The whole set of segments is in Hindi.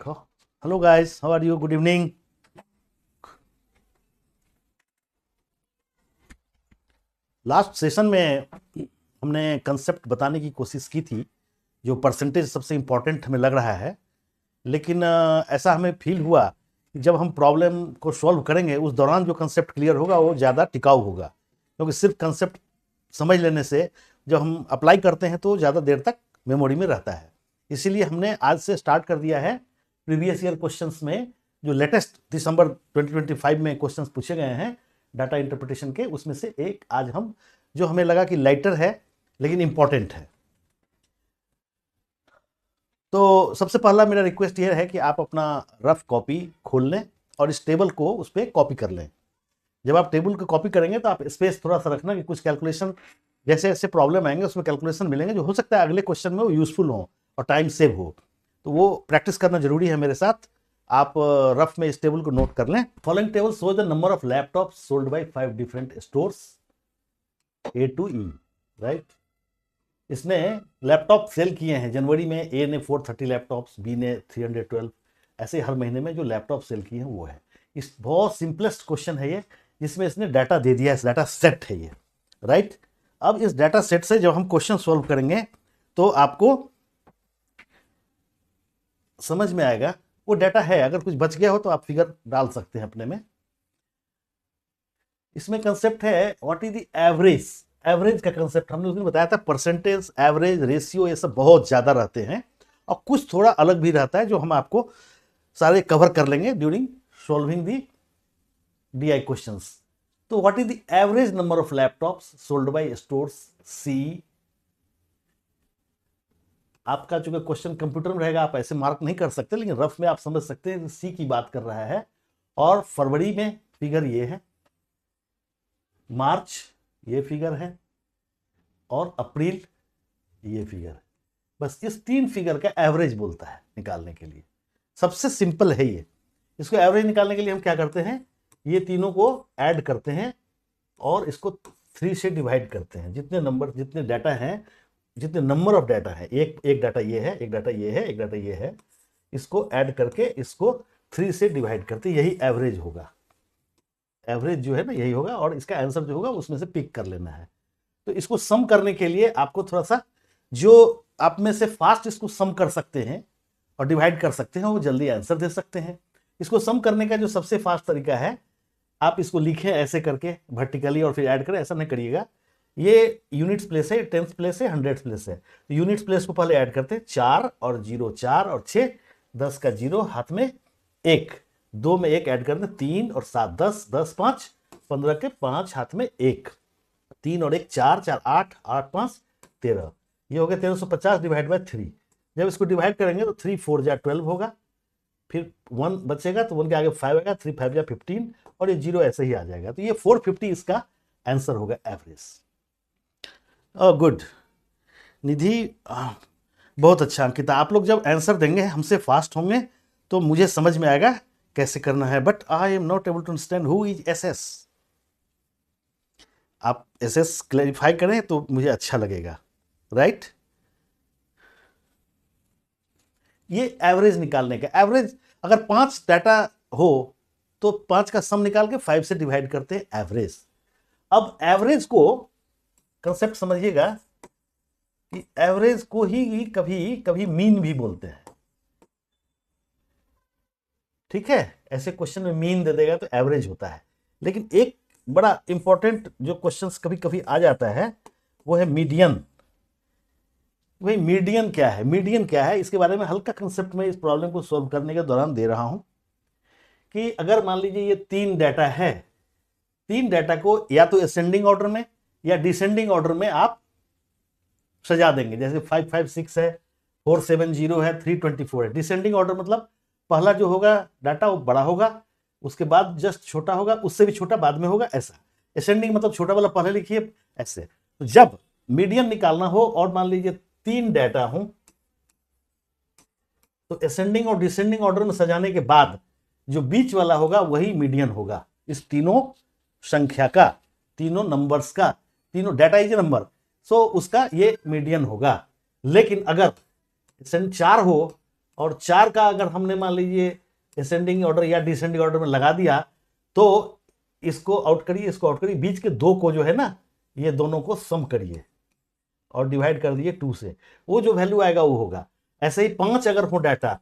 देखो, hello guys, how are you? Good evening. Last session में हमने कंसेप्ट बताने की कोशिश की थी, जो परसेंटेज सबसे इम्पोर्टेंट हमें लग रहा है। लेकिन ऐसा हमें फील हुआ कि जब हम प्रॉब्लम को सॉल्व करेंगे उस दौरान जो कंसेप्ट क्लियर होगा वो ज़्यादा टिकाऊ होगा, क्योंकि सिर्फ कंसेप्ट समझ लेने से जब हम अप्लाई करते हैं तो ज़्यादा देर तक मेमोरी में रहता है। इसीलिए हमने आज से स्टार्ट कर दिया है प्रीवियस ईयर क्वेश्चंस में जो लेटेस्ट दिसंबर 2025 में क्वेश्चंस पूछे गए हैं डाटा इंटरप्रिटेशन के, उसमें से एक आज हम जो हमें लगा कि लाइटर है लेकिन इंपॉर्टेंट है। तो सबसे पहला मेरा रिक्वेस्ट ये है कि आप अपना रफ कॉपी खोल लें और इस टेबल को उस पर कॉपी कर लें। जब आप टेबल को कॉपी करेंगे तो आप स्पेस थोड़ा सा रखना कि कुछ कैलकुलेशन जैसे जैसे प्रॉब्लम आएंगे उसमें कैलकुलेशन मिलेंगे जो हो सकता है अगले क्वेश्चन में वो यूजफुल हो और टाइम सेव हो, तो वो प्रैक्टिस करना जरूरी है मेरे साथ। आप रफ में इस टेबल को नोट कर लें। Following table show the number of laptop sold by 5 different stores A to E, right. इसने लैपटॉप सेल किए हैं जनवरी में। ए ने 430 लैपटॉप्स, बी ने 312, ऐसे हर महीने में जो लैपटॉप सेल किए हैं वो है। इस बहुत सिंपलेस्ट क्वेश्चन है ये, जिसमें इसने डाटा दे दिया है, इस डाटा सेट है ये, राइट। अब इस डाटा सेट से जब हम क्वेश्चन सॉल्व करेंगे तो आपको समझ में आएगा वो डाटा है। अगर कुछ बच गया हो तो आप फिगर डाल सकते हैं अपने में। इसमें कंसेप्ट है what is the average. Average का कंसेप्ट हमने उस दिन बताया था। परसेंटेज, एवरेज, रेशियो, ये सब बहुत ज्यादा रहते हैं और कुछ थोड़ा अलग भी रहता है जो हम आपको सारे कवर कर लेंगे during solving the DI questions. तो what is the average number of laptops sold by stores C. आपका चूंकि क्वेश्चन कंप्यूटर में रहेगा आप ऐसे मार्क नहीं कर सकते, लेकिन रफ में आप समझ सकते हैं सी की बात कर रहा है। और फरवरी में फिगर ये है, मार्च ये फिगर है और अप्रैल ये फिगर है। बस इस 3 फिगर का एवरेज बोलता है निकालने के लिए। सबसे सिंपल है ये। इसको एवरेज निकालने के लिए हम क्या करते हैं, ये तीनों को ऐड करते हैं और इसको 3 से डिवाइड करते हैं। जितने नंबर, जितने डाटा हैं, जितने नंबर ऑफ डाटा है, एक डाटा ये है, एक डाटा ये है, एक डाटा ये है, इसको ऐड करके इसको 3 से डिवाइड करते, यही एवरेज होगा। एवरेज जो है ना यही होगा और इसका आंसर जो होगा उसमें से पिक कर लेना है। तो इसको सम करने के लिए आपको थोड़ा सा, जो आप में से फास्ट इसको सम कर सकते हैं और डिवाइड कर सकते हैं वो जल्दी आंसर दे सकते हैं। इसको सम करने का जो सबसे फास्ट तरीका है, आप इसको लिखें ऐसे करके वर्टिकली और फिर ऐड करें। ऐसा नहीं करिएगा, ये यूनिट्स प्लेस है, टेंथ प्लेस है, हंड्रेड्स प्लेस है। तो यूनिट्स प्लेस को पहले ऐड करते हैं, 4 और 0, 4 और 6, 10 का 0 हाथ में 1, 2 में 1 ऐड करते हैं, 3 और 7 10, 10 5 15 के 5 हाथ में 1, 3 और 1 4, 4 8, 8 5 13, ये हो गया 1350 डिवाइड बाय 3। जब इसको डिवाइड करेंगे तो 3 4 जा 12 होगा, फिर 1 बचेगा तो 1 के आगे 5 आएगा, 3 5 जा 15 और ये 0 ऐसे ही आ जाएगा। तो ये 450 इसका आंसर होगा एवरेज। गुड निधि, बहुत अच्छा अंकिता। आप लोग जब आंसर देंगे हमसे फास्ट होंगे तो मुझे समझ में आएगा कैसे करना है। But I am not able to understand who is SS। आप SS क्लैरिफाई करें तो मुझे अच्छा लगेगा, राइट। ये एवरेज निकालने का, एवरेज अगर 5 डाटा हो तो 5 का सम निकाल के 5 से डिवाइड करते हैं एवरेज। अब एवरेज को कंसेप्ट समझिएगा कि एवरेज को ही कभी कभी मीन भी बोलते हैं, ठीक है। ऐसे क्वेश्चन में मीन दे देगा तो एवरेज होता है। लेकिन एक बड़ा इंपॉर्टेंट जो क्वेश्चंस कभी कभी आ जाता है वो है मीडियन। भाई मीडियन क्या है, मीडियन क्या है, इसके बारे में हल्का कंसेप्ट में इस प्रॉब्लम को सॉल्व करने के दौरान दे रहा हूं कि अगर मान लीजिए ये 3 डाटा है, 3 डाटा को या तो असेंडिंग ऑर्डर में या डिसेंडिंग ऑर्डर में आप सजा देंगे। जैसे 556 है, 470 है, 324 है। डिसेंडिंग ऑर्डर मतलब पहला जो होगा डाटा वो बड़ा होगा, उसके बाद जस्ट छोटा होगा, उससे भी छोटा बाद में होगा, ऐसा। असेंडिंग मतलब छोटा वाला पहले लिखिए ऐसे। तो जब मीडियन निकालना हो और मान लीजिए 3 डाटा हो तो असेंडिंग और डिसेंडिंग ऑर्डर में सजाने के बाद जो बीच वाला होगा वही मीडियन होगा। इस तीनों संख्या का, तीनों नंबर्स का, तीनों डाटा इज नंबर, सो उसका ये मीडियन होगा। लेकिन अगर 4 हो और 4 का अगर हमने मान लीजिए असेंडिंग ऑर्डर या डिसेंडिंग ऑर्डर में लगा दिया तो इसको आउट करिए, इसको आउट करिए, बीच के 2 को जो है ना ये दोनों को सम करिए और डिवाइड कर दिए 2 से, वो जो वैल्यू आएगा वो होगा। ऐसे ही 5 अगर हो डाटा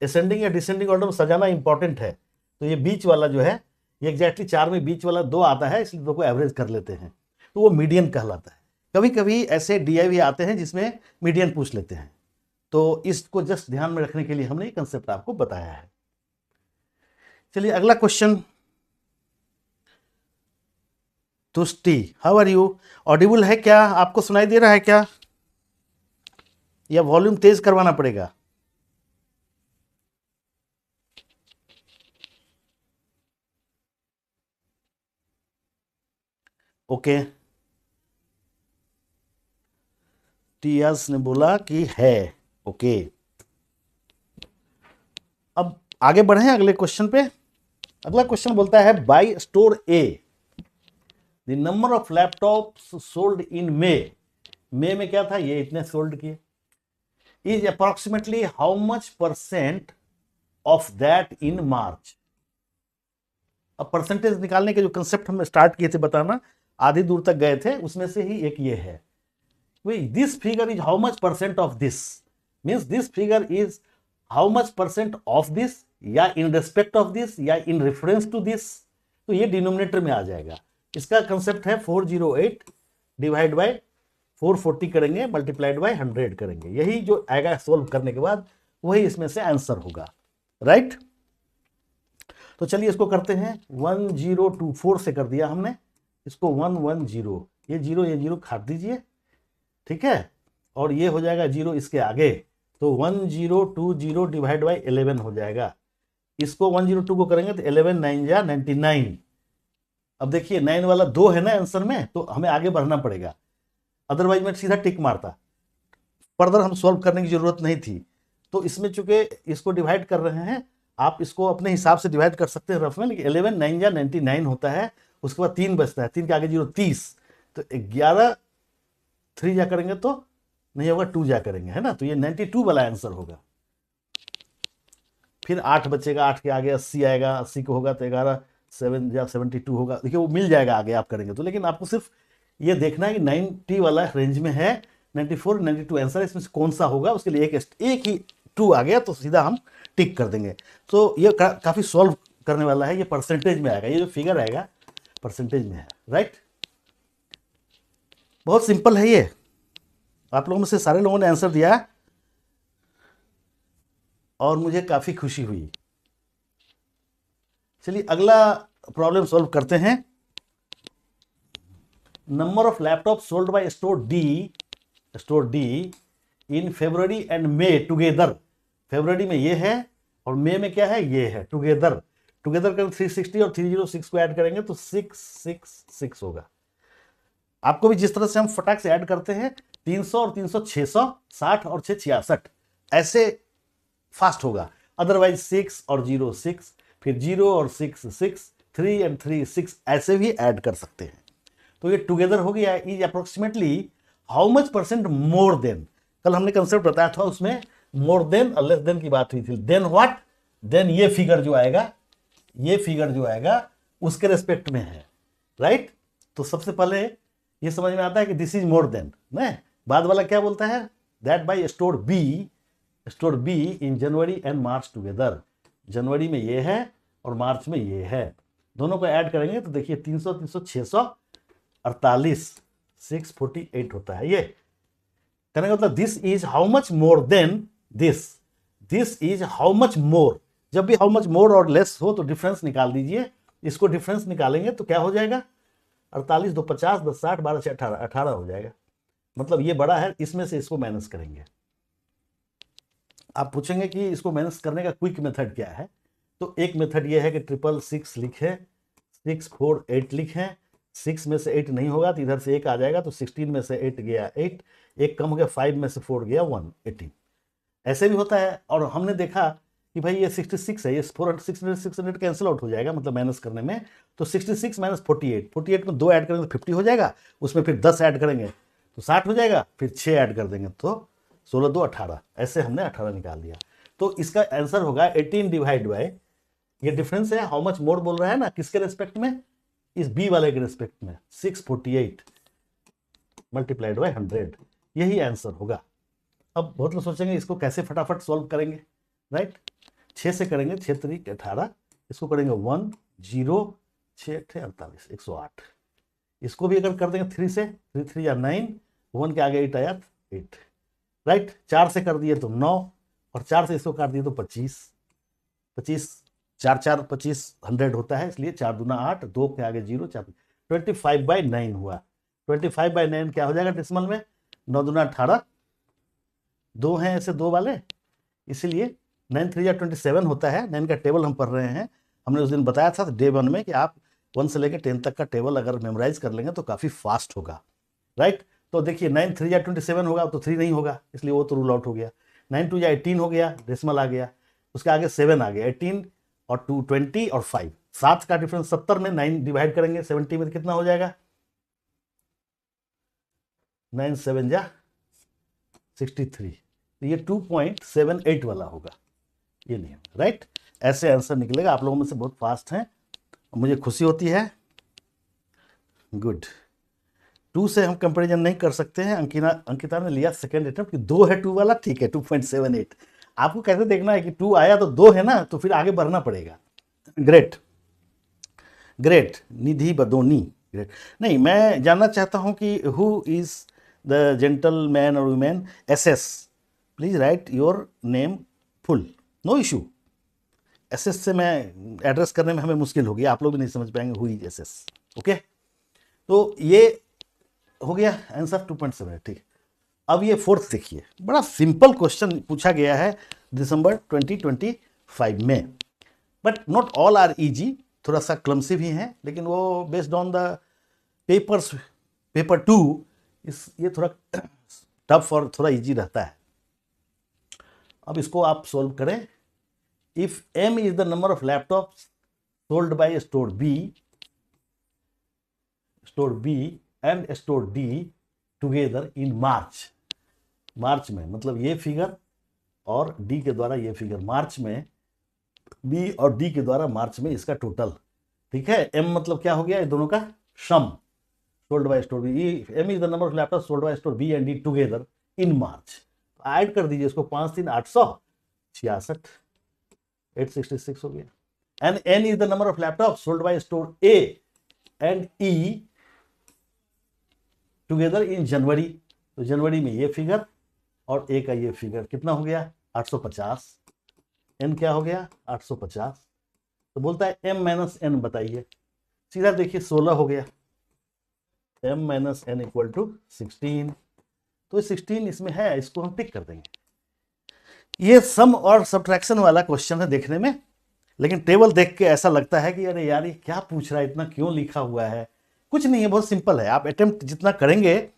असेंडिंग या डिसेंडिंग ऑर्डर में सजाना इंपॉर्टेंट है, तो ये बीच वाला जो है ये एग्जैक्टली 4 में बीच वाला 2 आता है, इसलिए 2 को एवरेज कर लेते हैं, तो वो मीडियन कहलाता है। कभी कभी ऐसे डीआईवी आते हैं जिसमें मीडियन पूछ लेते हैं, तो इसको जस्ट ध्यान में रखने के लिए हमने ये कंसेप्ट आपको बताया है। चलिए अगला question. Tushti, how are you? Audible है क्या? आपको सुनाई दे रहा है क्या, या वॉल्यूम तेज करवाना पड़ेगा? ओके, टियास ने बोला कि है। ओके, अब आगे बढ़े अगले क्वेश्चन पे। अगला क्वेश्चन बोलता है by store A the number of laptops sold in May में क्या था, ये इतने सोल्ड किए, is approximately how much percent of that in March. अब परसेंटेज निकालने के जो कंसेप्ट हम स्टार्ट किए थे बताना, आधी दूर तक गए थे, उसमें से ही एक ये है, this figure is how much percent of this, means this figure is how much percent of this, या इन रेस्पेक्ट ऑफ दिस, या इन रेफरेंस टू दिस, तो ये डिनोमिनेटर में आ जाएगा। इसका कंसेप्ट है 408 डिवाइड बाय 440 करेंगे, मल्टीप्लाइड बाय 100 करेंगे, यही जो आएगा सोल्व करने के बाद वही इसमें से आंसर होगा, राइट। तो चलिए इसको करते हैं, 1024 से कर दिया हमने, इसको 110, ये जीरो काट दीजिए, ठीक है, और ये हो जाएगा 0 इसके आगे, तो 1020 डिवाइड बाई 11 हो जाएगा। इसको 102 को करेंगे तो 11 9 जा 99। अब देखिए 9 वाला 2 है ना आंसर में, तो हमें आगे बढ़ना पड़ेगा, अदरवाइज मैं सीधा टिक मारता, फर्दर हम सॉल्व करने की जरूरत नहीं थी। तो इसमें चूंकि इसको डिवाइड कर रहे हैं, आप इसको अपने हिसाब से डिवाइड कर सकते हैं रफ में, लेकिन 11 9 जा 99 होता है, उसके बाद 3 बचता है, 3 के आगे 0 30, तो 11 3 जा करेंगे तो नहीं होगा, 2 जा करेंगे, है ना, तो ये 92 वाला आंसर होगा। फिर 8 बचेगा, 8 के आगे 80 आएगा, 80 को होगा तो 11 7 या 72 होगा, देखिए वो मिल जाएगा आगे आप करेंगे तो, लेकिन आपको सिर्फ ये देखना है कि 90 वाला रेंज में है, 94 92 आंसर, इसमें से कौन सा होगा, उसके लिए एक ही 2 आ गया तो सीधा हम टिक कर देंगे। तो ये काफ़ी सॉल्व करने वाला है, ये परसेंटेज में आएगा, ये जो फिगर आएगा परसेंटेज में है, राइट। बहुत सिंपल है ये, आप लोगों में से सारे लोगों ने आंसर दिया और मुझे काफ़ी खुशी हुई। चलिए अगला प्रॉब्लम सॉल्व करते हैं। Number of laptop sold by store D in February and May together, फरवरी में ये है और मई में क्या है, ये है, टुगेदर करेंगे 360 और 306 को ऐड करेंगे तो 666 होगा। आपको भी जिस तरह से हम फटाक से ऐड करते हैं 300 और 300 600, 60 और 6 66, ऐसे फास्ट होगा, अदरवाइज 6 और 0 6, फिर 0 और 6 6, 3 एंड 3 6, ऐसे भी ऐड कर सकते हैं। तो ये टुगेदर हो गया, is approximately how much percent more than, कल हमने कंसेप्ट बताया था उसमें मोर देन और लेस देन की बात हुई थी, देन व्हाट, देन ये फिगर जो आएगा उसके रेस्पेक्ट में है, राइट। तो सबसे पहले ये समझ में आता है कि दिस इज मोर देन ना, बाद वाला क्या बोलता है, that by store B in January and March together, जनवरी में ये है और मार्च में ये है, दोनों को ऐड करेंगे तो देखिए 300 300 648 648 होता है। ये कहने का मतलब this is how much more than this is how much more, जब भी हाउ मच मोर और लेस हो तो डिफरेंस निकाल दीजिए, इसको डिफरेंस निकालेंगे तो क्या हो जाएगा, 48 2 50 10 60 12 6 18 18 हो जाएगा, मतलब ये बड़ा है, इसमें से इसको माइनस करेंगे। आप पूछेंगे कि इसको माइनस करने का क्विक मेथड क्या है, तो एक मेथड ये है कि 666 लिखे, 648 लिखें, 6 में से 8 नहीं होगा तो इधर से 1 आ जाएगा, तो 16 में से 8 गया 8, एक कम हो गया, 5 में से 4 गया 1 18, ऐसे भी होता है। और हमने देखा कि भाई ये 66 है, ये 600 कैंसिल आउट हो जाएगा मतलब माइनस करने में, तो 66 माइनस 48 में 2 ऐड करेंगे तो 50 हो जाएगा, उसमें फिर 10 ऐड करेंगे तो 60 हो जाएगा, फिर 6 ऐड कर देंगे तो 16 2 18, ऐसे हमने 18 निकाल दिया। तो इसका आंसर होगा 18 डिवाइड बाय, ये डिफरेंस है, हाउ मच मोर बोल रहा है ना, किसके रेस्पेक्ट में, इस बी वाले के रेस्पेक्ट में, 648 मल्टीप्लाइड बाय 100, यही आंसर होगा। अब बहुत लोग सोचेंगे इसको कैसे फटाफट सॉल्व करेंगे, राइट। 6 से करेंगे, 6 3 18, इसको करेंगे 1 0 6 48 108, इसको भी अगर कर देंगे 3 से, 3 3 या 9, 1 के आगे 8 आया 8, राइट। 4 से कर दिए तो 9, और 4 से इसको काट दिए तो 25, 25 4 4 25 100 होता है, इसलिए 4 दूना 8, 2 के आगे 0 4, 25/9 हुआ। 25/9 क्या हो जाएगा डेसिमल में, 9 दूना 18, 2 हैं ऐसे 2 वाले, इसलिए 9 3 या 27 होता है। 9 का टेबल हम पढ़ रहे हैं, हमने उस दिन बताया था डे 1 में कि आप 1 से लेकर 10 तक का टेबल अगर मेमोराइज कर लेंगे तो काफ़ी फास्ट होगा, राइट। तो देखिए 9 3 या 27 होगा तो 3 नहीं होगा, इसलिए वो तो रूल आउट हो गया। 9 2 या 18 हो गया, डेसिमल आ गया, उसके आगे 7 आ गया, 18 और 2 20 और 5, 7 का डिफरेंस 70 में 9 डिवाइड करेंगे 70 में, कितना हो जाएगा, 9 7 जा 63, तो ये 2.78 वाला होगा, ये नहीं, राइट। ऐसे आंसर निकलेगा। आप लोगों में से बहुत फास्ट हैं, मुझे खुशी होती है, गुड। 2 से हम कंपेरिजन नहीं कर सकते हैं, अंकिता ने लिया सेकेंड अटेम्प्ट, 2 है 2 वाला, ठीक है 2.78। आपको कैसे देखना है कि 2 आया तो 2 है ना, तो फिर आगे बढ़ना पड़ेगा। Great great, Nidhi Badoni, great. नहीं, मैं जानना चाहता हूं कि हु इज द जेंटलमैन और women SS, please write your name full, no issue. SS से मैं एड्रेस करने में हमें मुश्किल होगी, आप लोग भी नहीं समझ पाएंगे हु इज SS, ओके। तो ये हो गया आंसर 2.7, ठीक। अब ये फोर्थ देखिए, बड़ा सिंपल क्वेश्चन पूछा गया है दिसंबर 2025 में, but not all are easy, थोड़ा सा क्लमसी भी हैं, लेकिन वो based on the papers, paper 2 ये थोड़ा टफ और थोड़ा इजी रहता है। अब इसको आप सोल्व करें। If M is the number of laptops sold by store B and store D together in March में, मतलब ये फिगर और D के द्वारा ये फिगर, मार्च में B और D के द्वारा मार्च में इसका टोटल, ठीक है। M मतलब क्या हो गया, ये दोनों का sum, sold by store B, M is the number of laptop sold by store B and D together in March. Add कर दीजिए इसको, 5 3 866, 866 हो गया। And N is the number of laptop sold by store A and E together in January, तो जनवरी में ये फिगर और A का ये फिगर, कितना हो गया 850, N क्या हो गया 850, तो बोलता है M माइनस N बताइए, सीधा देखिए 16 हो गया, M minus N equal to 16, तो 16 इसमें है, इसको हम टिक कर देंगे। ये सम और सब्ट्रैक्शन वाला क्वेश्चन है देखने में, लेकिन टेबल देख के ऐसा लगता है कि अरे यार ये क्या पूछ रहा है, इतना क्यों लिखा हुआ है। कुछ नहीं है, बहुत सिंपल है। आप अटेम्प्ट जितना करेंगे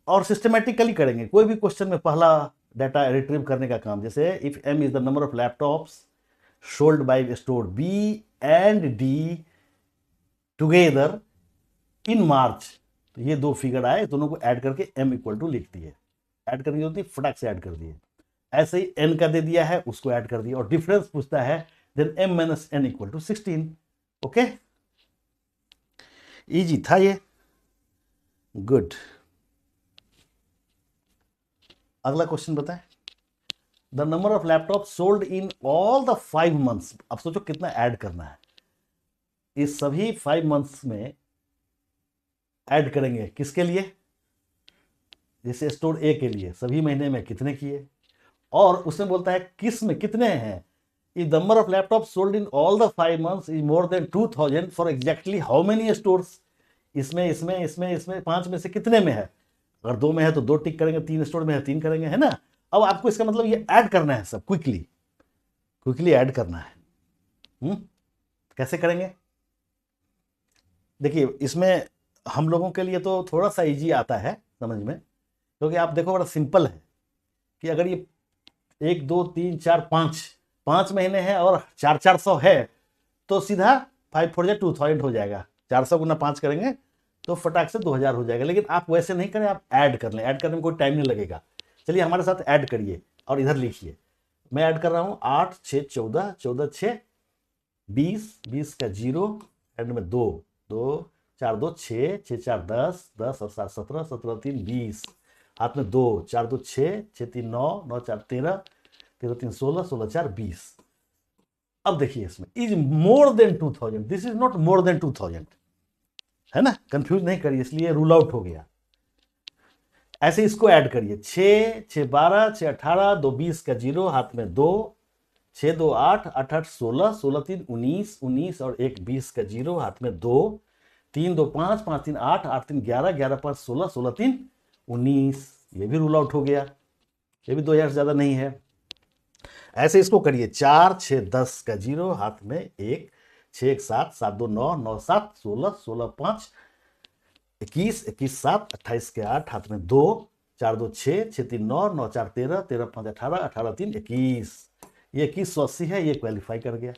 और सिस्टमेटिकली करेंगे, कोई भी क्वेश्चन में पहला डाटा रिट्रीव करने का काम, जैसे if M is the number of laptops sold by store B and D together in March, तो ये दो फिगर आए, दोनों को ऐड करके M इक्वल टू लिख दिए, ऐड करनी होती फटाक से ऐड कर दिए। ऐसे ही N का दे दिया है, उसको ऐड कर दिया, और डिफरेंस पूछता है, then M minus N equal to 16, okay. Easy था ये, गुड। अगला क्वेश्चन बताएं, the number of laptop sold in all the 5 months. अब सोचो कितना ऐड करना है, इस सभी 5 मंथ्स में ऐड करेंगे, किसके लिए, जैसे स्टोर ए के लिए सभी महीने में कितने किए, और उसमें बोलता है किस में कितने हैं। If the number of laptop sold in all the 5 months is more than 2000 for exactly how many stores, इसमें 5 में से कितने में है, अगर 2 में है तो 2 टिक करेंगे, 3 स्टोर में है 3 करेंगे, है ना। अब आपको इसका मतलब ये ऐड करना है, सब क्विकली ऐड करना है। कैसे करेंगे, देखिए इसमें हम लोगों के लिए तो थोड़ा सा इजी आता है समझ में, क्योंकि आप देखो बड़ा सिंपल है कि अगर ये 1 2 3 4 5 महीने हैं और 400 है, तो सीधा 5 4 2000 हो जाएगा, 400 गुना 5 करेंगे तो फटाक से 2000 हो जाएगा। लेकिन आप वैसे नहीं करें, आप ऐड कर लें, ऐड करने में कोई टाइम नहीं लगेगा। चलिए हमारे साथ ऐड करिए और इधर लिखिए। मैं ऐड कर रहा हूँ 8 6 14, 14 6 20, 20 का 0, एंड में 2 2 4 2 6 6 4 10, 10 और 7 17, 17 3 20, हाथ में 2 4 2 6 6 3 9, 9 4 13, 13 3 16, 16 4 20। अब देखिए इसमें is more than 2000, this is not more than 2000, है ना, कंफ्यूज नहीं करिए, इसलिए रूल आउट हो गया। ऐसे इसको ऐड करिए, 6 6 12, 6 18, 2 20 का 0, हाथ में 2, 6 2 8, 8 8 16, 16 3 19, 19 और 1 20 का 0, हाथ में 2, 3 2 5, 5 3 8, 8 3 11, 11 5 16, 16 3 19। ये भी रूल आउट हो गया, ये भी 2000 से ज्यादा नहीं है। ऐसे इसको करिए, 4 6 10 का 0, हाथ में 1, 6 1 7, 7 2 9, 9 7, 16, 16 5 21, 21 7, 28 के 8, हाथ में 2, 4 2 6, 6 3 9, 9 4 13, 13 5 18, 18 3 21। ये 2180 है, ये क्वालिफाई कर गया।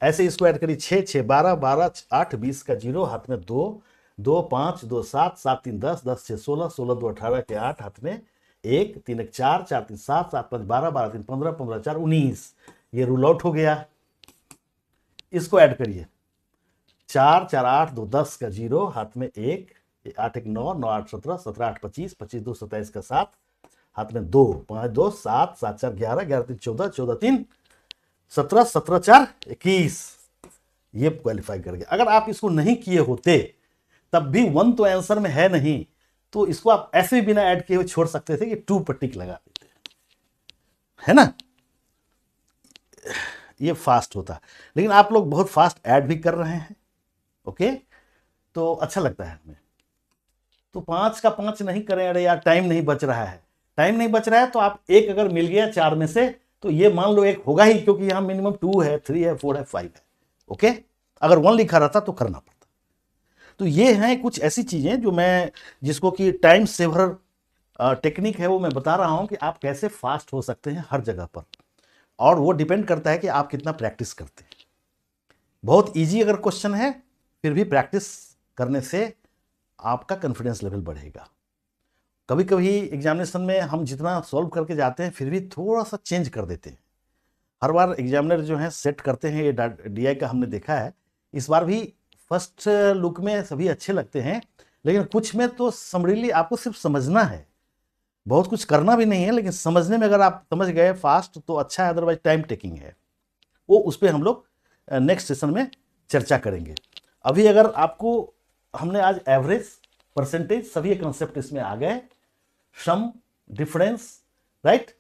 ऐसे इसको ऐड करिए, 6 6 12, 12 8 20 का 0, हाथ में 2, 2 5 2 7, 7 3 10, 10 6 16, 16 2 18 के 8, हाथ में 1, 3 1 4, 4 3 7, 7 5 12, 12 3 15, 15 4 19। ये रूल आउट हो गया। इसको ऐड करिए, 4 4 8 2 10 का 0, हाथ में 1, 8 1 9, 9 8 17, 17 8 25, 25 2 27 का 7, हाथ में 2, 5 2 7, 7 4 11, 11 3 14, 14 3 17, 17 4 21। ये क्वालिफाई कर गया। अगर आप इसको नहीं किए होते तब भी 1 तो आंसर में है नहीं, तो इसको आप ऐसे बिना ऐड किए हुए छोड़ सकते थे कि 2 पर टिक लगा देते, है ना। ये फास्ट होता, लेकिन आप लोग बहुत फास्ट ऐड भी कर रहे हैं, ओके, तो अच्छा लगता है हमें। तो 5 का 5 नहीं करें, अरे यार टाइम नहीं बच रहा है, टाइम नहीं बच रहा है तो आप एक अगर मिल गया 4 में से तो ये मान लो एक होगा ही, क्योंकि यहां मिनिमम 2 है, 3 है, 4 है, 5 है, ओके। अगर 1 लिखा रहता तो करना पड़ता। तो ये हैं कुछ ऐसी चीजें जो मैं, जिसको कि टाइम सेवर टेक्निक है, वो मैं बता रहा हूं कि आप कैसे फास्ट हो सकते हैं हर जगह पर, और वो डिपेंड करता है कि आप कितना प्रैक्टिस करते हैं। बहुत इजी अगर क्वेश्चन है, फिर भी प्रैक्टिस करने से आपका कॉन्फिडेंस लेवल बढ़ेगा। कभी कभी एग्जामिनेशन में हम जितना सॉल्व करके जाते हैं फिर भी थोड़ा सा चेंज कर देते हैं। हर बार एग्जामिनर जो है सेट करते हैं, ये DI का हमने देखा है। इस बार भी फर्स्ट लुक में सभी अच्छे लगते हैं, लेकिन कुछ में तो समरीली आपको सिर्फ समझना है, बहुत कुछ करना भी नहीं है, लेकिन समझने में अगर आप समझ गए फास्ट तो अच्छा है, अदरवाइज टाइम टेकिंग है। वो उस पर हम लोग नेक्स्ट सेशन में चर्चा करेंगे। अभी अगर आपको हमने आज एवरेज, परसेंटेज, सभी कंसेप्ट इसमें आ गए, सम, डिफरेंस, राइट।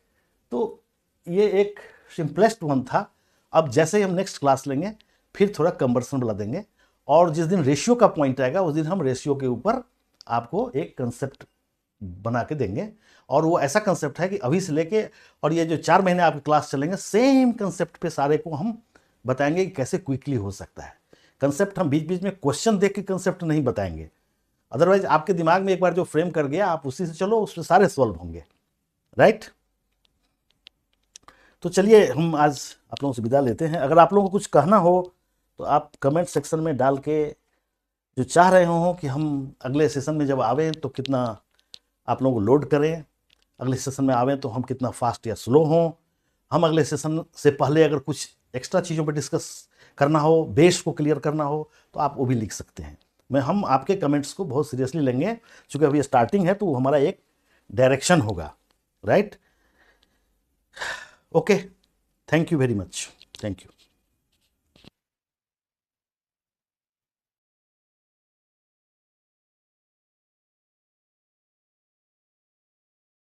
तो ये एक सिंपलेस्ट वन था। अब जैसे ही हम नेक्स्ट क्लास लेंगे फिर थोड़ा कन्वर्सन बढ़ा देंगे, और जिस दिन रेशियो का पॉइंट आएगा उस दिन हम रेशियो के ऊपर आपको एक कंसेप्ट बना के देंगे, और वो ऐसा कंसेप्ट है कि अभी से लेके और ये जो 4 महीने आपकी क्लास चलेंगे, सेम कंसेप्ट पे सारे को हम बताएंगे कि कैसे क्विकली हो सकता है। कंसेप्ट हम बीच बीच में क्वेश्चन देख के कंसेप्ट नहीं बताएंगे, अदरवाइज आपके दिमाग में एक बार जो फ्रेम कर गया आप उसी से चलो, उससे सारे सॉल्व होंगे, राइट। तो चलिए हम आज आप लोगों से विदा लेते हैं। अगर आप लोगों को कुछ कहना हो तो आप कमेंट सेक्शन में डाल के, जो चाह रहे हो कि हम अगले सेशन में जब आवें तो कितना आप लोगों को लोड करें, अगले सेशन में आवें तो हम कितना फास्ट या स्लो हों, हम अगले सेशन से पहले अगर कुछ एक्स्ट्रा चीज़ों पर डिस्कस करना हो, बेस को क्लियर करना हो, तो आप वो भी लिख सकते हैं। हम आपके कमेंट्स को बहुत सीरियसली लेंगे, क्योंकि अभी स्टार्टिंग है तो वो हमारा एक डायरेक्शन होगा, right. Okay, thank you very much, thank you.